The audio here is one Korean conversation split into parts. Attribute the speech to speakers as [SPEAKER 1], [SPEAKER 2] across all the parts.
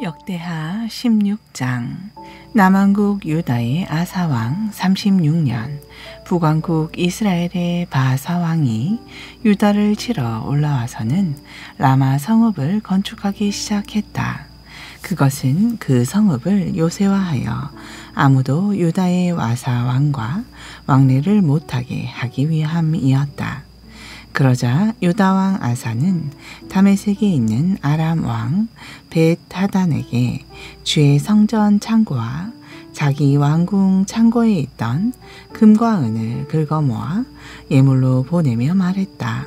[SPEAKER 1] 역대하 16장. 남한국 유다의 아사왕 36년 북왕국 이스라엘의 바사왕이 유다를 치러 올라와서는 라마 성읍을 건축하기 시작했다. 그것은 그 성읍을 요새화하여 아무도 유다의 와사왕과 왕래를 못하게 하기 위함이었다. 그러자 유다왕 아사는 다메섹에 있는 아람왕 벳하단에게 주의 성전 창고와 자기 왕궁 창고에 있던 금과 은을 긁어모아 예물로 보내며 말했다.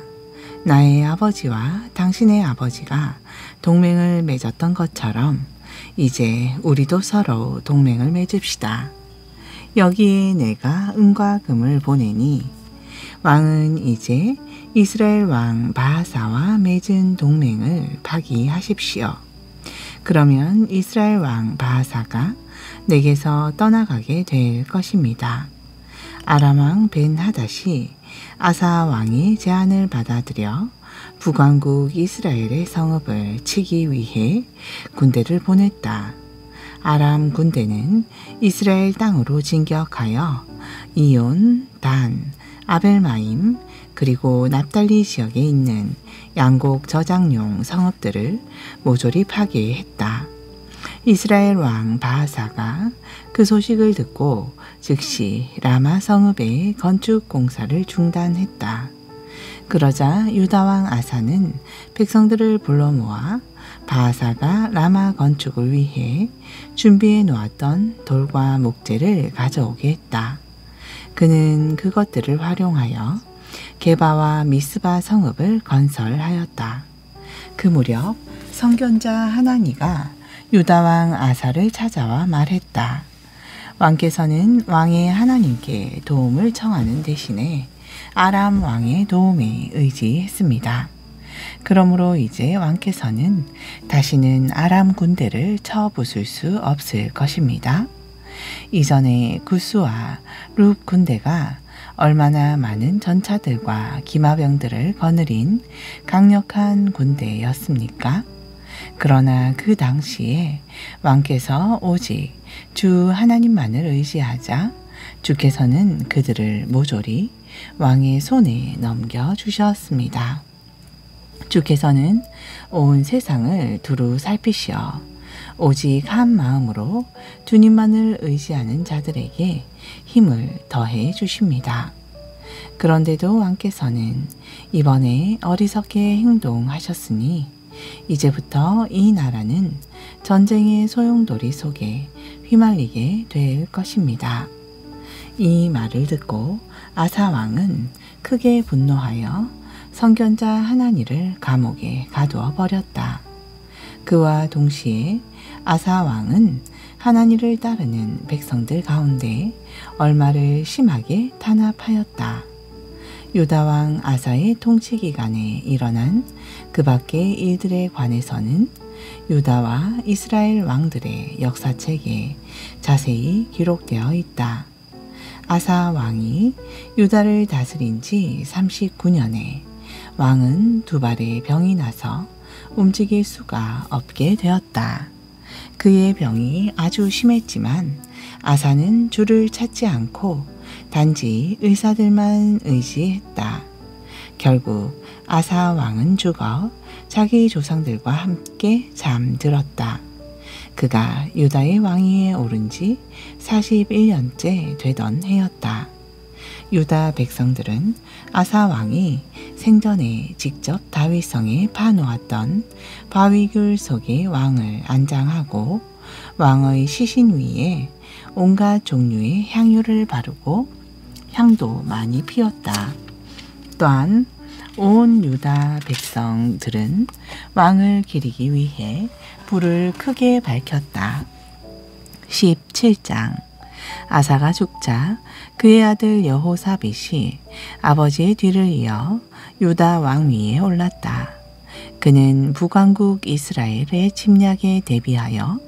[SPEAKER 1] 나의 아버지와 당신의 아버지가 동맹을 맺었던 것처럼 이제 우리도 서로 동맹을 맺읍시다. 여기에 내가 은과 금을 보내니 왕은 이제 이스라엘 왕 바하사와 맺은 동맹을 파기하십시오. 그러면 이스라엘 왕 바하사가 내게서 떠나가게 될 것입니다. 아람 왕 벤하닷이 아사 왕의 제안을 받아들여 북왕국 이스라엘의 성읍을 치기 위해 군대를 보냈다. 아람 군대는 이스라엘 땅으로 진격하여 이온, 단, 아벨마임 그리고 납달리 지역에 있는 양곡 저장용 성읍들을 모조리 파괴했다. 이스라엘 왕 바하사가 그 소식을 듣고 즉시 라마 성읍의 건축 공사를 중단했다. 그러자 유다 왕 아사는 백성들을 불러 모아 바하사가 라마 건축을 위해 준비해 놓았던 돌과 목재를 가져오게 했다. 그는 그것들을 활용하여 게바와 미스바 성읍을 건설하였다. 그 무렵 선견자 하나니가 유다 왕 아사를 찾아와 말했다. 왕께서는 왕의 하나님께 도움을 청하는 대신에 아람 왕의 도움에 의지했습니다. 그러므로 이제 왕께서는 다시는 아람 군대를 쳐부술 수 없을 것입니다. 이전에 구스와 룹 군대가 얼마나 많은 전차들과 기마병들을 거느린 강력한 군대였습니까? 그러나 그 당시에 왕께서 오직 주 하나님만을 의지하자 주께서는 그들을 모조리 왕의 손에 넘겨주셨습니다. 주께서는 온 세상을 두루 살피시어 오직 한 마음으로 주님만을 의지하는 자들에게 힘을 더해 주십니다. 그런데도 왕께서는 이번에 어리석게 행동하셨으니 이제부터 이 나라는 전쟁의 소용돌이 속에 휘말리게 될 것입니다. 이 말을 듣고 아사 왕은 크게 분노하여 선견자 하나니를 감옥에 가두어 버렸다. 그와 동시에 아사 왕은 하나니를 따르는 백성들 가운데 얼마를 심하게 탄압하였다. 유다 왕 아사의 통치 기간에 일어난 그 밖의 일들에 관해서는 유다와 이스라엘 왕들의 역사책에 자세히 기록되어 있다. 아사 왕이 유다를 다스린 지 39년에 왕은 두 발의 병이 나서 움직일 수가 없게 되었다. 그의 병이 아주 심했지만 아사는 주를 찾지 않고 단지 의사들만 의지했다. 결국 아사 왕은 죽어 자기 조상들과 함께 잠들었다. 그가 유다의 왕위에 오른 지 41년째 되던 해였다. 유다 백성들은 아사 왕이 생전에 직접 다윗성에 파놓았던 바위굴 속에 왕을 안장하고 왕의 시신 위에 온갖 종류의 향유를 바르고 향도 많이 피웠다. 또한 온 유다 백성들은 왕을 기리기 위해 불을 크게 밝혔다. 17장. 아사가 죽자 그의 아들 여호사밧이 아버지의 뒤를 이어 유다 왕위에 올랐다. 그는 북왕국 이스라엘의 침략에 대비하여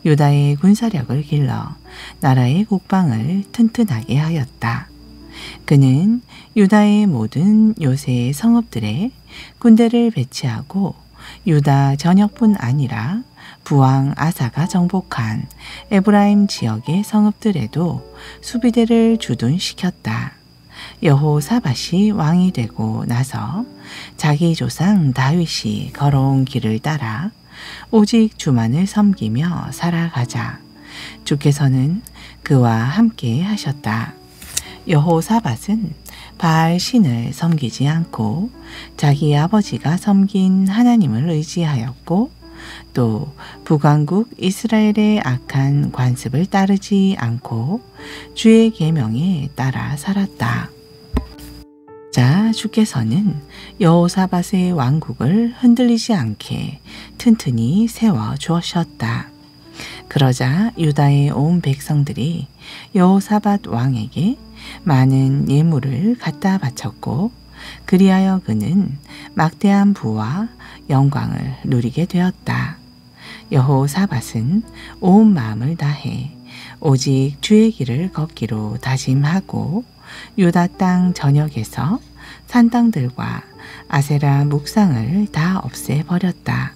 [SPEAKER 1] 유다의 군사력을 길러 나라의 국방을 튼튼하게 하였다. 그는 유다의 모든 요새 성읍들에 군대를 배치하고 유다 전역뿐 아니라 부왕 아사가 정복한 에브라임 지역의 성읍들에도 수비대를 주둔시켰다. 여호사밧이 왕이 되고 나서 자기 조상 다윗이 걸어온 길을 따라 오직 주만을 섬기며 살아가자 주께서는 그와 함께 하셨다. 여호사밧은 바알 신을 섬기지 않고 자기 아버지가 섬긴 하나님을 의지하였고 또 북왕국 이스라엘의 악한 관습을 따르지 않고 주의 계명에 따라 살았다. 자, 주께서는 여호사밧의 왕국을 흔들리지 않게 튼튼히 세워 주셨다. 그러자 유다의 온 백성들이 여호사밧 왕에게 많은 예물을 갖다 바쳤고 그리하여 그는 막대한 부와 영광을 누리게 되었다. 여호사밧은 온 마음을 다해 오직 주의 길을 걷기로 다짐하고 유다 땅 전역에서 산당들과 아세라 묵상을 다 없애버렸다.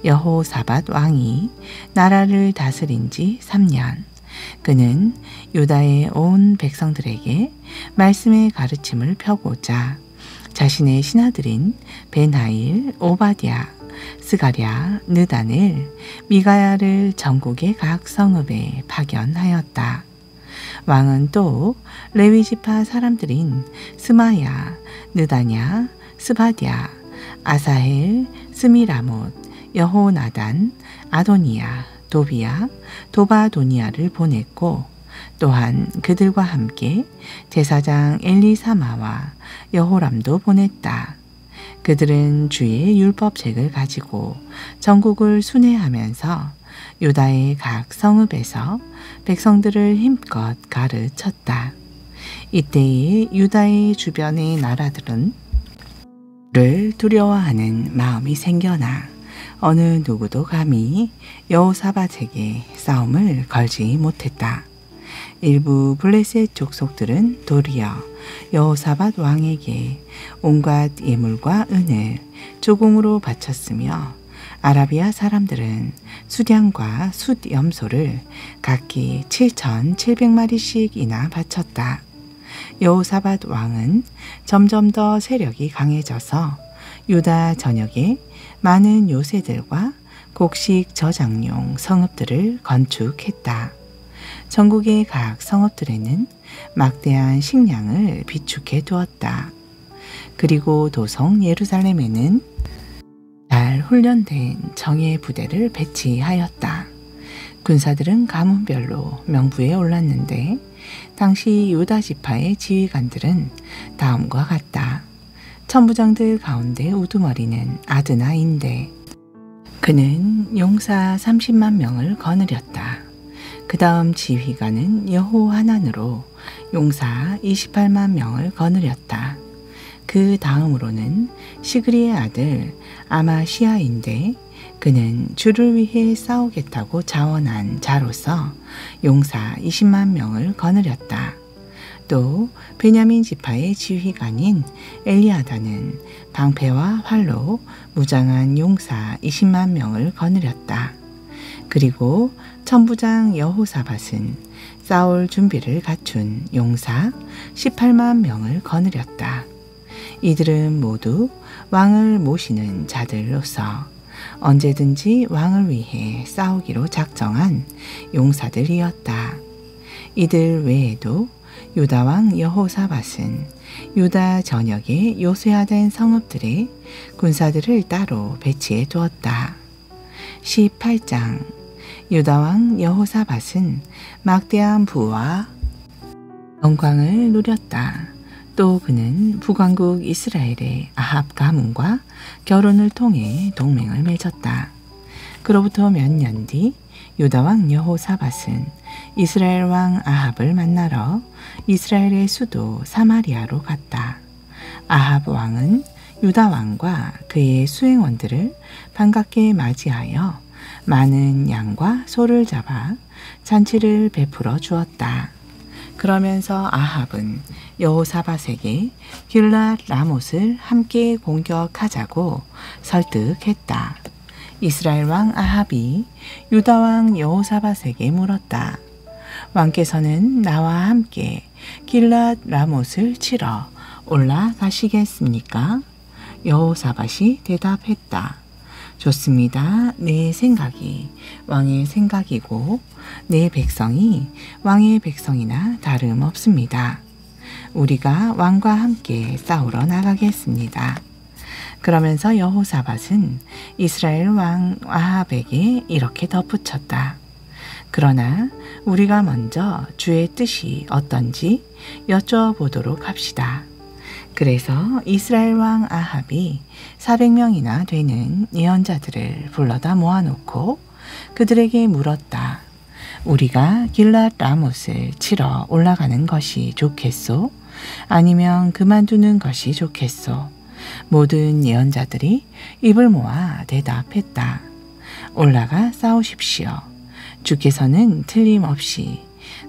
[SPEAKER 1] 여호사밧 왕이 나라를 다스린 지 3년. 그는 유다의 온 백성들에게 말씀의 가르침을 펴고자 자신의 신하들인 벤하일, 오바댜, 스가랴, 느다넬, 미가야를 전국의 각 성읍에 파견하였다. 왕은 또 레위지파 사람들인 스마야, 느다냐, 스바랴, 아사헬, 스미라못, 여호나단, 아도니야, 도비야, 도바도니야를 보냈고 또한 그들과 함께 제사장 엘리사마와 여호람도 보냈다. 그들은 주의 율법책을 가지고 전국을 순회하면서 유다의 각 성읍에서 백성들을 힘껏 가르쳤다. 이때에 유다의 주변의 나라들은 를 두려워하는 마음이 생겨나 어느 누구도 감히 여호사밧에게 싸움을 걸지 못했다. 일부 블레셋 족속들은 도리어 여호사밧 왕에게 온갖 예물과 은을 조공으로 바쳤으며 아라비아 사람들은 수량과 숫염소를 각기 7,700마리씩이나 바쳤다. 여호사밧 왕은 점점 더 세력이 강해져서 유다 전역에 많은 요새들과 곡식 저장용 성읍들을 건축했다. 전국의 각 성읍들에는 막대한 식량을 비축해 두었다. 그리고 도성 예루살렘에는 잘 훈련된 정예 부대를 배치하였다. 군사들은 가문별로 명부에 올랐는데 당시 유다 지파의 지휘관들은 다음과 같다. 천부장들 가운데 우두머리는 아드나인데 그는 용사 30만 명을 거느렸다. 그 다음 지휘관은 여호하난으로 용사 28만 명을 거느렸다. 그 다음으로는 시그리의 아들 아마시아인데 그는 주를 위해 싸우겠다고 자원한 자로서 용사 20만 명을 거느렸다. 또 베냐민 지파의 지휘관인 엘리아다는 방패와 활로 무장한 용사 20만 명을 거느렸다. 그리고 천부장 여호사밧은 싸울 준비를 갖춘 용사 18만 명을 거느렸다. 이들은 모두 왕을 모시는 자들로서 언제든지 왕을 위해 싸우기로 작정한 용사들이었다. 이들 외에도 유다왕 여호사밧은 유다 전역의 요새화된 성읍들에 군사들을 따로 배치해 두었다. 18장 유다왕 여호사밧은 막대한 부와 영광을 누렸다. 또 그는 북왕국 이스라엘의 아합 가문과 결혼을 통해 동맹을 맺었다. 그로부터 몇 년 뒤 유다왕 여호사밧은 이스라엘 왕 아합을 만나러 이스라엘의 수도 사마리아로 갔다. 아합 왕은 유다 왕과 그의 수행원들을 반갑게 맞이하여 많은 양과 소를 잡아 잔치를 베풀어 주었다. 그러면서 아합은 여호사밧에게 길랏 라못을 함께 공격하자고 설득했다. 이스라엘 왕 아합이 유다 왕 여호사밧에게 물었다. 왕께서는 나와 함께 길랏 라못을 치러 올라가시겠습니까? 여호사밧이 대답했다. 좋습니다. 내 생각이 왕의 생각이고 내 백성이 왕의 백성이나 다름없습니다. 우리가 왕과 함께 싸우러 나가겠습니다. 그러면서 여호사밧은 이스라엘 왕 아합에게 이렇게 덧붙였다. 그러나 우리가 먼저 주의 뜻이 어떤지 여쭤보도록 합시다. 그래서 이스라엘 왕 아합이 400명이나 되는 예언자들을 불러다 모아놓고 그들에게 물었다. 우리가 길랏 라못을 치러 올라가는 것이 좋겠소? 아니면 그만두는 것이 좋겠소? 모든 예언자들이 입을 모아 대답했다. 올라가 싸우십시오. 주께서는 틀림없이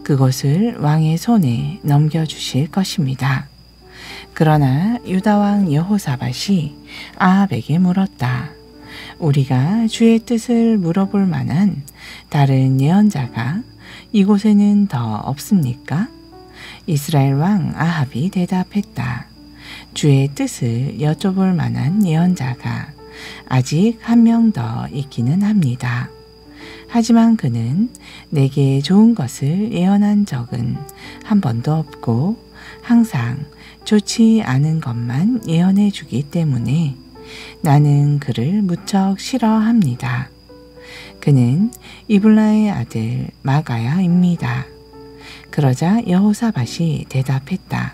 [SPEAKER 1] 그것을 왕의 손에 넘겨주실 것입니다. 그러나 유다왕 여호사밧이 아합에게 물었다. 우리가 주의 뜻을 물어볼 만한 다른 예언자가 이곳에는 더 없습니까? 이스라엘 왕 아합이 대답했다. 주의 뜻을 여쭤볼 만한 예언자가 아직 한 명 더 있기는 합니다. 하지만 그는 내게 좋은 것을 예언한 적은 한 번도 없고 항상 좋지 않은 것만 예언해 주기 때문에 나는 그를 무척 싫어합니다. 그는 이블라의 아들 마가야입니다. 그러자 여호사밧이 대답했다.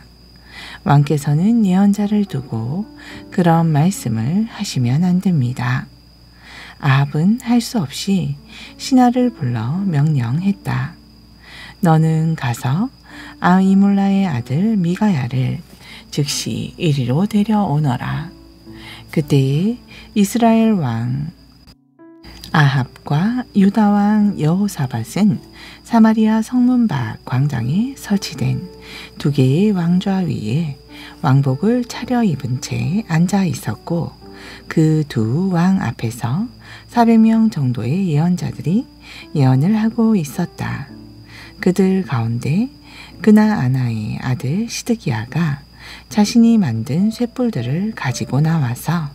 [SPEAKER 1] 왕께서는 예언자를 두고 그런 말씀을 하시면 안 됩니다. 아합은 할 수 없이 신하를 불러 명령했다. 너는 가서 아이몰라의 아들 미가야를 즉시 이리로 데려오너라. 그때에 이스라엘 왕 아합과 유다 왕 여호사밧은 사마리아 성문 밖 광장에 설치된 2개의 왕좌 위에 왕복을 차려입은 채 앉아 있었고 그 2 왕 앞에서 400명 정도의 예언자들이 예언을 하고 있었다. 그들 가운데 그나아나의 아들 시드기야가 자신이 만든 쇳불들을 가지고 나와서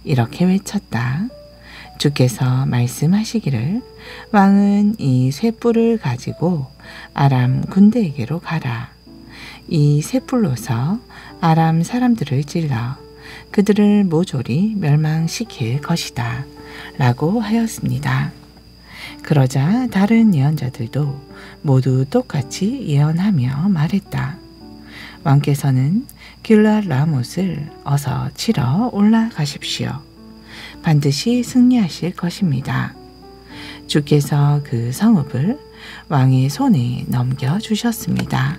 [SPEAKER 1] 이렇게 외쳤다. 주께서 말씀하시기를 왕은 이 쇳불을 가지고 아람 군대에게로 가라. 이 쇳불로서 아람 사람들을 찔러 그들을 모조리 멸망시킬 것이다. 라고 하였습니다. 그러자 다른 예언자들도 모두 똑같이 예언하며 말했다. 왕께서는 길랏 라못을 어서 치러 올라가십시오. 반드시 승리하실 것입니다. 주께서 그 성읍을 왕의 손에 넘겨주셨습니다.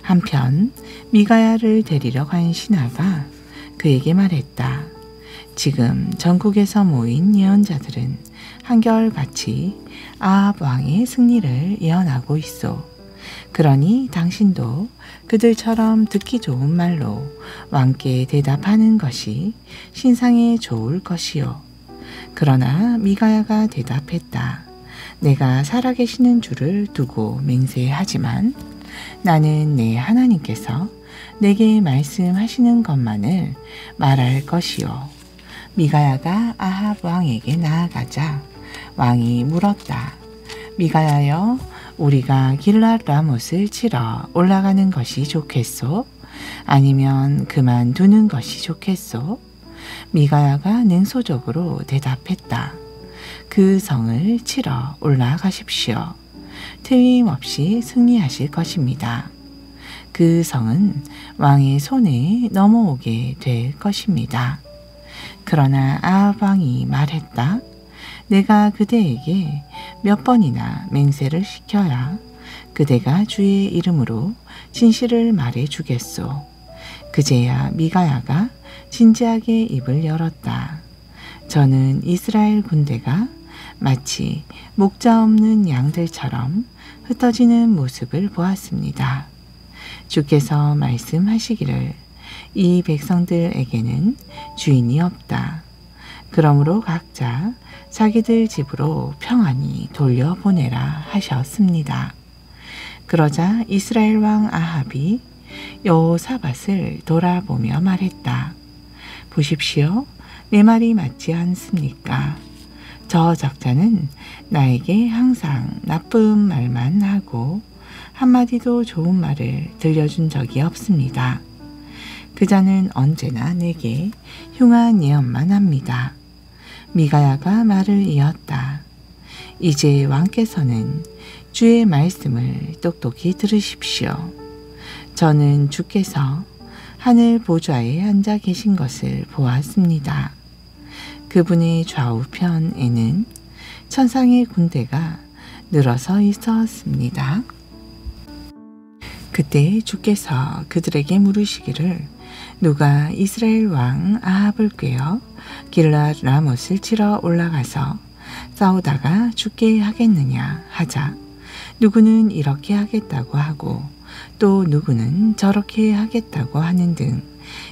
[SPEAKER 1] 한편 미가야를 데리러 간 신하가 그에게 말했다. 지금 전국에서 모인 예언자들은 한결같이 아합 왕의 승리를 예언하고 있소. 그러니 당신도 그들처럼 듣기 좋은 말로 왕께 대답하는 것이 신상에 좋을 것이요. 그러나 미가야가 대답했다. 내가 살아계시는 주를 두고 맹세하지만 나는 내 하나님께서 내게 말씀하시는 것만을 말할 것이요. 미가야가 아합 왕에게 나아가자 왕이 물었다. 미가야여, 우리가 길랏 라못을 치러 올라가는 것이 좋겠소? 아니면 그만두는 것이 좋겠소? 미가야가 냉소적으로 대답했다. 그 성을 치러 올라가십시오. 틀림없이 승리하실 것입니다. 그 성은 왕의 손에 넘어오게 될 것입니다. 그러나 아합 왕이 말했다. 내가 그대에게 몇 번이나 맹세를 시켜야 그대가 주의 이름으로 진실을 말해 주겠소. 그제야 미가야가 진지하게 입을 열었다. 저는 이스라엘 군대가 마치 목자 없는 양들처럼 흩어지는 모습을 보았습니다. 주께서 말씀하시기를 이 백성들에게는 주인이 없다. 그러므로 각자 자기들 집으로 평안히 돌려보내라 하셨습니다. 그러자 이스라엘 왕 아합이 여호사밧을 돌아보며 말했다. 보십시오. 내 말이 맞지 않습니까? 저 적자는 나에게 항상 나쁜 말만 하고 한마디도 좋은 말을 들려준 적이 없습니다. 그자는 언제나 내게 흉한 예언만 합니다. 미가야가 말을 이었다. 이제 왕께서는 주의 말씀을 똑똑히 들으십시오. 저는 주께서 하늘 보좌에 앉아 계신 것을 보았습니다. 그분의 좌우편에는 천상의 군대가 늘어서 있었습니다. 그때 주께서 그들에게 물으시기를 누가 이스라엘 왕 아합을 꾀어 길랏 라못을 치러 올라가서 싸우다가 죽게 하겠느냐 하자 누구는 이렇게 하겠다고 하고 또 누구는 저렇게 하겠다고 하는 등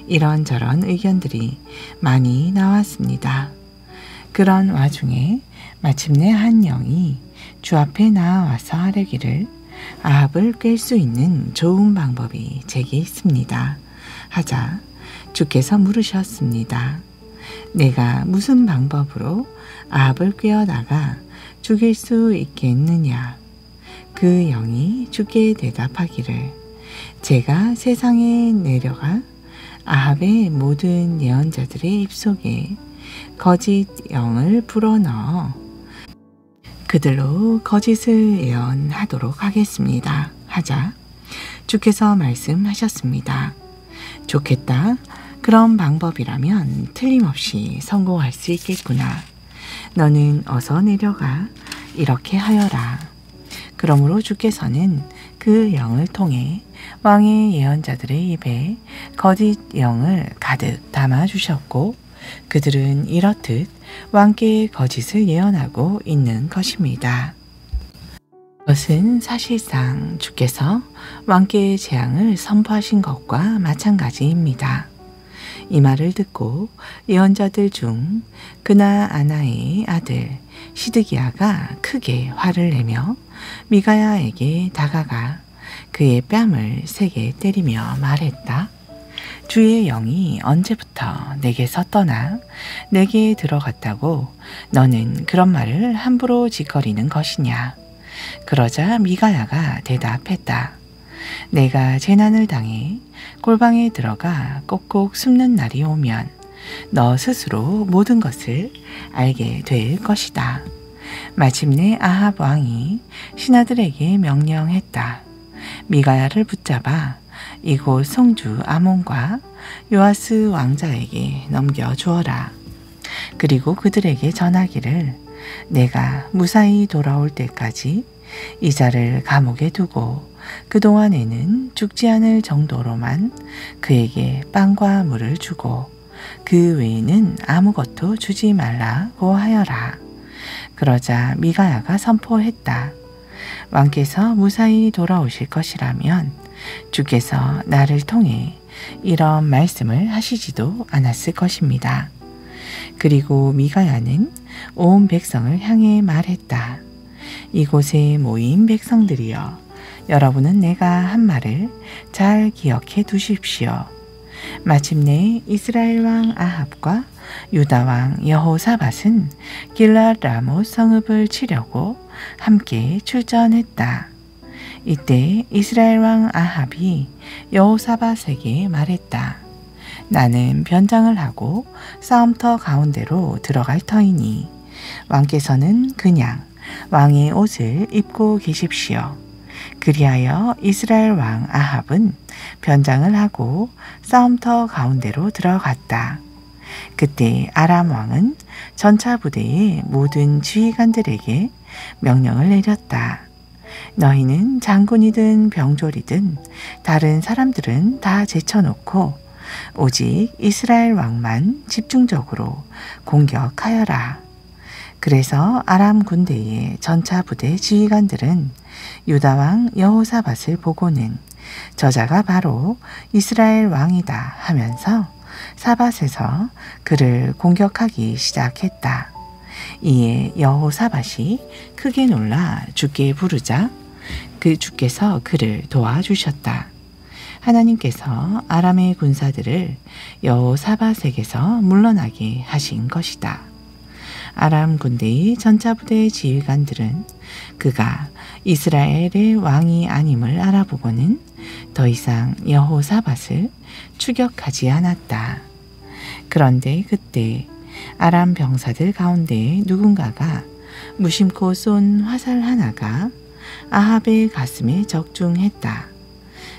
[SPEAKER 1] 이런저런 의견들이 많이 나왔습니다. 그런 와중에 마침내 한 영이 주 앞에 나와서 아뢰기를 아합을 깰 수 있는 좋은 방법이 제게 있습니다. 하자 주께서 물으셨습니다. 내가 무슨 방법으로 아합을 꿰어다가 죽일 수 있겠느냐? 그 영이 주께 대답하기를 제가 세상에 내려가 아합의 모든 예언자들의 입속에 거짓 영을 불어넣어 그들로 거짓을 예언하도록 하겠습니다. 하자 주께서 말씀하셨습니다. 좋겠다. 그런 방법이라면 틀림없이 성공할 수 있겠구나. 너는 어서 내려가 이렇게 하여라. 그러므로 주께서는 그 영을 통해 왕의 예언자들의 입에 거짓 영을 가득 담아주셨고 그들은 이렇듯 왕께 거짓을 예언하고 있는 것입니다. 그것은 사실상 주께서 왕께 재앙을 선포하신 것과 마찬가지입니다. 이 말을 듣고 예언자들 중 그나아나의 아들 시드기야가 크게 화를 내며 미가야에게 다가가 그의 뺨을 세게 때리며 말했다. 주의 영이 언제부터 내게서 떠나 내게 들어갔다고 너는 그런 말을 함부로 짓거리는 것이냐. 그러자 미가야가 대답했다. 내가 재난을 당해 골방에 들어가 꼭꼭 숨는 날이 오면 너 스스로 모든 것을 알게 될 것이다. 마침내 아합 왕이 신하들에게 명령했다. 미가야를 붙잡아 이곳 성주 아몬과 요아스 왕자에게 넘겨주어라. 그리고 그들에게 전하기를 내가 무사히 돌아올 때까지 이 자를 감옥에 두고 그동안에는 죽지 않을 정도로만 그에게 빵과 물을 주고 그 외에는 아무것도 주지 말라고 하여라. 그러자 미가야가 선포했다. 왕께서 무사히 돌아오실 것이라면 주께서 나를 통해 이런 말씀을 하시지도 않았을 것입니다. 그리고 미가야는 온 백성을 향해 말했다. 이곳에 모인 백성들이여, 여러분은 내가 한 말을 잘 기억해 두십시오. 마침내 이스라엘 왕 아합과 유다 왕 여호사밧은 길랏 라못 성읍을 치려고 함께 출전했다. 이때 이스라엘 왕 아합이 여호사밧에게 말했다. 나는 변장을 하고 싸움터 가운데로 들어갈 터이니 왕께서는 그냥 왕의 옷을 입고 계십시오. 그리하여 이스라엘 왕 아합은 변장을 하고 싸움터 가운데로 들어갔다. 그때 아람 왕은 전차 부대의 모든 지휘관들에게 명령을 내렸다. 너희는 장군이든 병졸이든 다른 사람들은 다 제쳐놓고 오직 이스라엘 왕만 집중적으로 공격하여라. 그래서 아람 군대의 전차 부대 지휘관들은 유다 왕 여호사밧을 보고는 저자가 바로 이스라엘 왕이다 하면서 사밧에서 그를 공격하기 시작했다. 이에 여호사밧이 크게 놀라 주께 부르자 그 주께서 그를 도와주셨다. 하나님께서 아람의 군사들을 여호사밧에게서 물러나게 하신 것이다. 아람 군대의 전차부대 지휘관들은 그가 이스라엘의 왕이 아님을 알아보고는 더 이상 여호사밧을 추격하지 않았다. 그런데 그때 아람 병사들 가운데 누군가가 무심코 쏜 화살 하나가 아합의 가슴에 적중했다.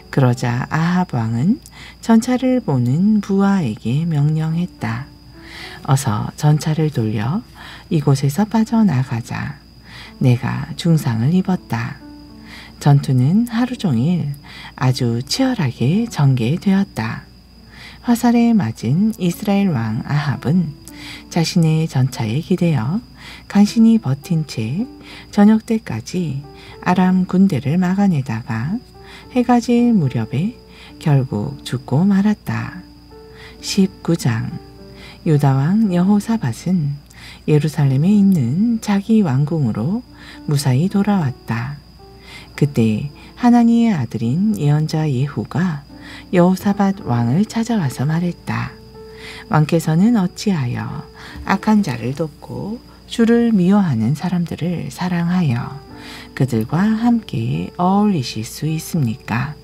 [SPEAKER 1] 그러자 아합 왕은 전차를 보는 부하에게 명령했다. 어서 전차를 돌려 이곳에서 빠져나가자. 내가 중상을 입었다. 전투는 하루 종일 아주 치열하게 전개되었다. 화살에 맞은 이스라엘 왕 아합은 자신의 전차에 기대어 간신히 버틴 채 저녁 때까지 아람 군대를 막아내다가 해가 질 무렵에 결국 죽고 말았다. 19장 유다 왕 여호사밧은 예루살렘에 있는 자기 왕궁으로 무사히 돌아왔다. 그때 하나니의 아들인 예언자 예후가 여호사밧 왕을 찾아와서 말했다. 왕께서는 어찌하여 악한 자를 돕고 주를 미워하는 사람들을 사랑하여 그들과 함께 어울리실 수 있습니까?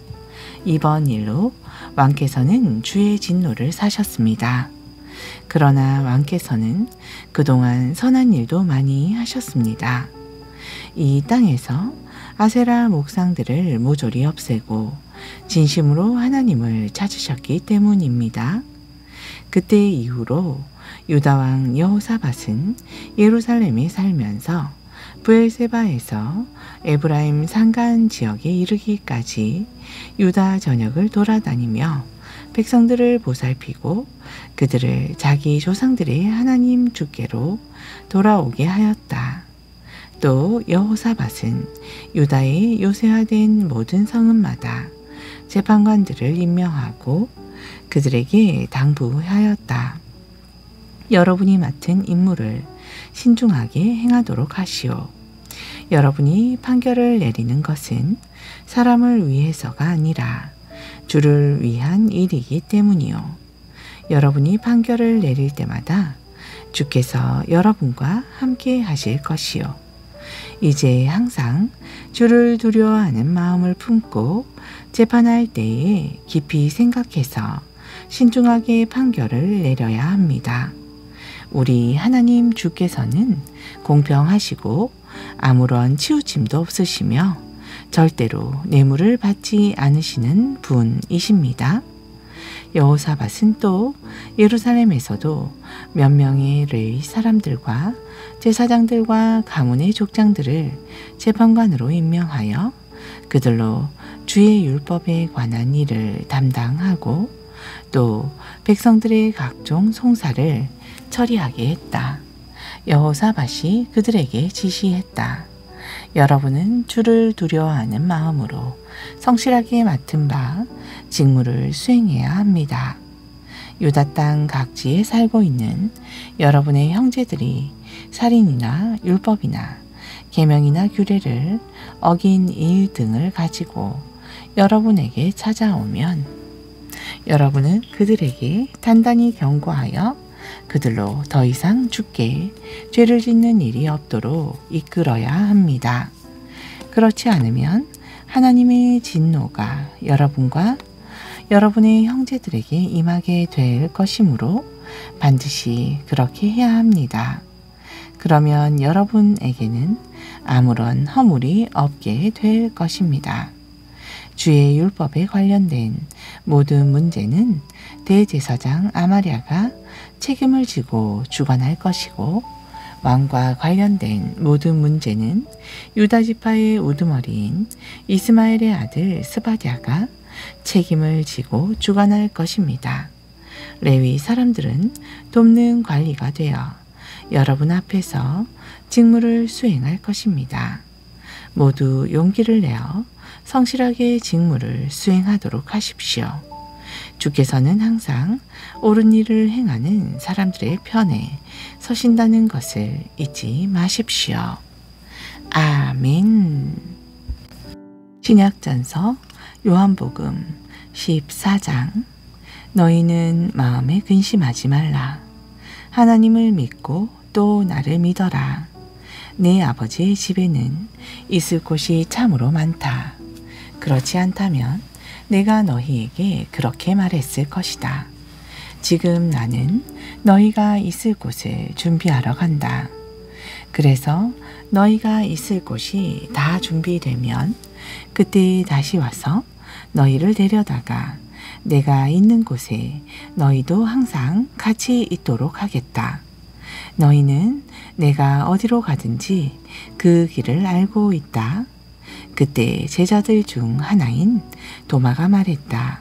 [SPEAKER 1] 이번 일로 왕께서는 주의 진노를 사셨습니다. 그러나 왕께서는 그동안 선한 일도 많이 하셨습니다. 이 땅에서 아세라 목상들을 모조리 없애고 진심으로 하나님을 찾으셨기 때문입니다. 그때 이후로 유다 왕 여호사밧은 예루살렘에 살면서 브엘세바에서 에브라임 산간 지역에 이르기까지 유다 전역을 돌아다니며 백성들을 보살피고 그들을 자기 조상들의 하나님 주께로 돌아오게 하였다. 또 여호사밧은 유다의 요새화된 모든 성읍마다 재판관들을 임명하고 그들에게 당부하였다. 여러분이 맡은 임무를 신중하게 행하도록 하시오. 여러분이 판결을 내리는 것은 사람을 위해서가 아니라 주를 위한 일이기 때문이요. 여러분이 판결을 내릴 때마다 주께서 여러분과 함께 하실 것이요. 이제 항상 주를 두려워하는 마음을 품고 재판할 때에 깊이 생각해서 신중하게 판결을 내려야 합니다. 우리 하나님 주께서는 공평하시고 아무런 치우침도 없으시며 절대로 뇌물을 받지 않으시는 분이십니다. 여호사밧은 또 예루살렘에서도 몇 명의 레위 사람들과 제사장들과 가문의 족장들을 재판관으로 임명하여 그들로 주의 율법에 관한 일을 담당하고 또 백성들의 각종 송사를 처리하게 했다. 여호사밧이 그들에게 지시했다. 여러분은 주를 두려워하는 마음으로 성실하게 맡은 바 직무를 수행해야 합니다. 유다 땅 각지에 살고 있는 여러분의 형제들이 살인이나 율법이나 계명이나 규례를 어긴 일 등을 가지고 여러분에게 찾아오면 여러분은 그들에게 단단히 경고하여 그들로 더 이상 주께 죄를 짓는 일이 없도록 이끌어야 합니다. 그렇지 않으면 하나님의 진노가 여러분과 여러분의 형제들에게 임하게 될 것이므로 반드시 그렇게 해야 합니다. 그러면 여러분에게는 아무런 허물이 없게 될 것입니다. 주의 율법에 관련된 모든 문제는 대제사장 아마랴가 책임을 지고 주관할 것이고 왕과 관련된 모든 문제는 유다 지파의 우두머리인 이스마엘의 아들 스바랴가 책임을 지고 주관할 것입니다. 레위 사람들은 돕는 관리가 되어 여러분 앞에서 직무를 수행할 것입니다. 모두 용기를 내어 성실하게 직무를 수행하도록 하십시오. 주께서는 항상 옳은 일을 행하는 사람들의 편에 서신다는 것을 잊지 마십시오. 아멘. 신약전서 요한복음 14장. 너희는 마음에 근심하지 말라. 하나님을 믿고 또 나를 믿어라. 내 아버지의 집에는 있을 곳이 참으로 많다. 그렇지 않다면 내가 너희에게 그렇게 말했을 것이다. 지금 나는 너희가 있을 곳을 준비하러 간다. 그래서 너희가 있을 곳이 다 준비되면 그때 다시 와서 너희를 데려다가 내가 있는 곳에 너희도 항상 같이 있도록 하겠다. 너희는 내가 어디로 가든지 그 길을 알고 있다. 그때 제자들 중 하나인 도마가 말했다.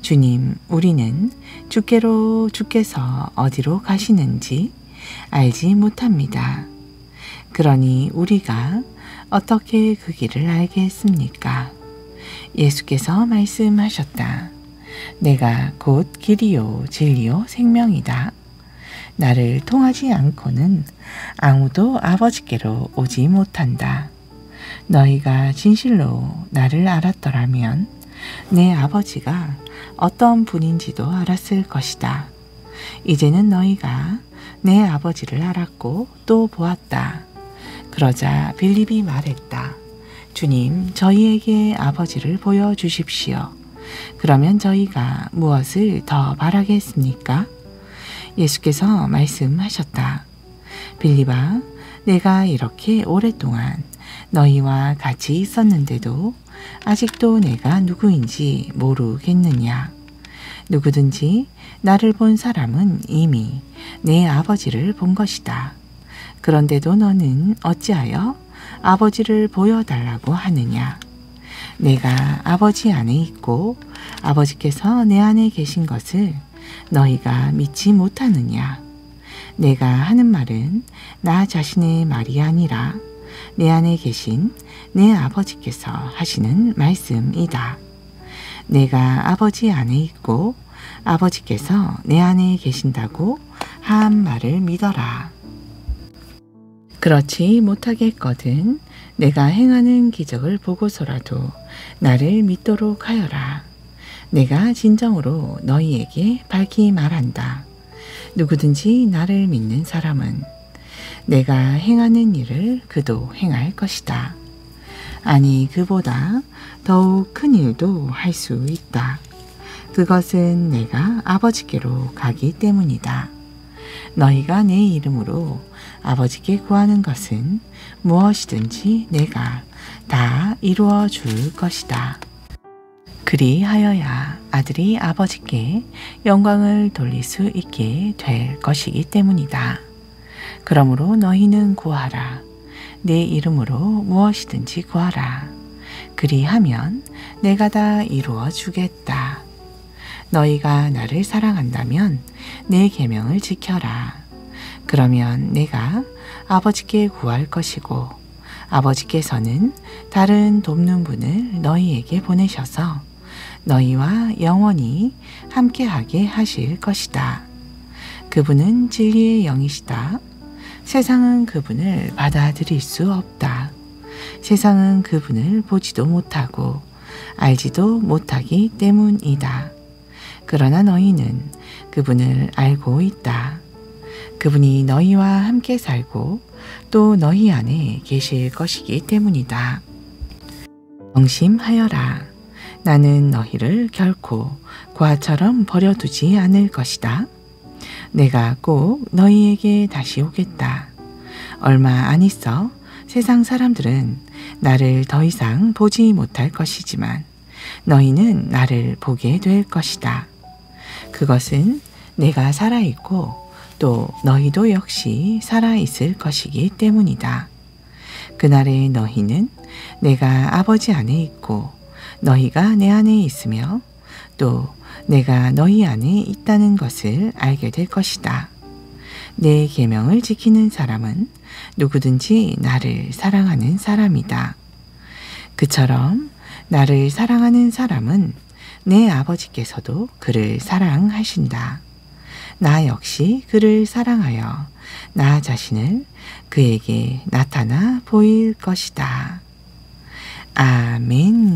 [SPEAKER 1] 주님, 우리는 주께서 어디로 가시는지 알지 못합니다. 그러니 우리가 어떻게 그 길을 알겠습니까? 예수께서 말씀하셨다. 내가 곧 길이요 진리요 생명이다. 나를 통하지 않고는 아무도 아버지께로 오지 못한다. 너희가 진실로 나를 알았더라면 내 아버지가 어떤 분인지도 알았을 것이다. 이제는 너희가 내 아버지를 알았고 또 보았다. 그러자 빌립이 말했다. 주님, 저희에게 아버지를 보여주십시오. 그러면 저희가 무엇을 더 바라겠습니까? 예수께서 말씀하셨다. 빌립아, 내가 이렇게 오랫동안 너희와 같이 있었는데도 아직도 내가 누구인지 모르겠느냐? 누구든지 나를 본 사람은 이미 내 아버지를 본 것이다. 그런데도 너는 어찌하여 아버지를 보여달라고 하느냐? 내가 아버지 안에 있고 아버지께서 내 안에 계신 것을 너희가 믿지 못하느냐? 내가 하는 말은 나 자신의 말이 아니라 내 안에 계신 내 아버지께서 하시는 말씀이다. 내가 아버지 안에 있고 아버지께서 내 안에 계신다고 한 말을 믿어라. 그렇지 못하겠거든 내가 행하는 기적을 보고서라도 나를 믿도록 하여라. 내가 진정으로 너희에게 밝히 말한다. 누구든지 나를 믿는 사람은 내가 행하는 일을 그도 행할 것이다. 아니, 그보다 더욱 큰 일도 할 수 있다. 그것은 내가 아버지께로 가기 때문이다. 너희가 내 이름으로 아버지께 구하는 것은 무엇이든지 내가 다 이루어 줄 것이다. 그리하여야 아들이 아버지께 영광을 돌릴 수 있게 될 것이기 때문이다. 그러므로 너희는 구하라. 내 이름으로 무엇이든지 구하라. 그리하면 내가 다 이루어 주겠다. 너희가 나를 사랑한다면 내 계명을 지켜라. 그러면 내가 아버지께 구할 것이고 아버지께서는 다른 돕는 분을 너희에게 보내셔서 너희와 영원히 함께하게 하실 것이다. 그분은 진리의 영이시다. 세상은 그분을 받아들일 수 없다. 세상은 그분을 보지도 못하고 알지도 못하기 때문이다. 그러나 너희는 그분을 알고 있다. 그분이 너희와 함께 살고 또 너희 안에 계실 것이기 때문이다. 명심하여라. 나는 너희를 결코 고아처럼 버려두지 않을 것이다. 내가 꼭 너희에게 다시 오겠다. 얼마 안 있어 세상 사람들은 나를 더 이상 보지 못할 것이지만 너희는 나를 보게 될 것이다. 그것은 내가 살아있고 또 너희도 역시 살아있을 것이기 때문이다. 그날에 너희는 내가 아버지 안에 있고 너희가 내 안에 있으며 또 내가 너희 안에 있다는 것을 알게 될 것이다. 내 계명을 지키는 사람은 누구든지 나를 사랑하는 사람이다. 그처럼 나를 사랑하는 사람은 내 아버지께서도 그를 사랑하신다. 나 역시 그를 사랑하여 나 자신을 그에게 나타나 보일 것이다. 아멘.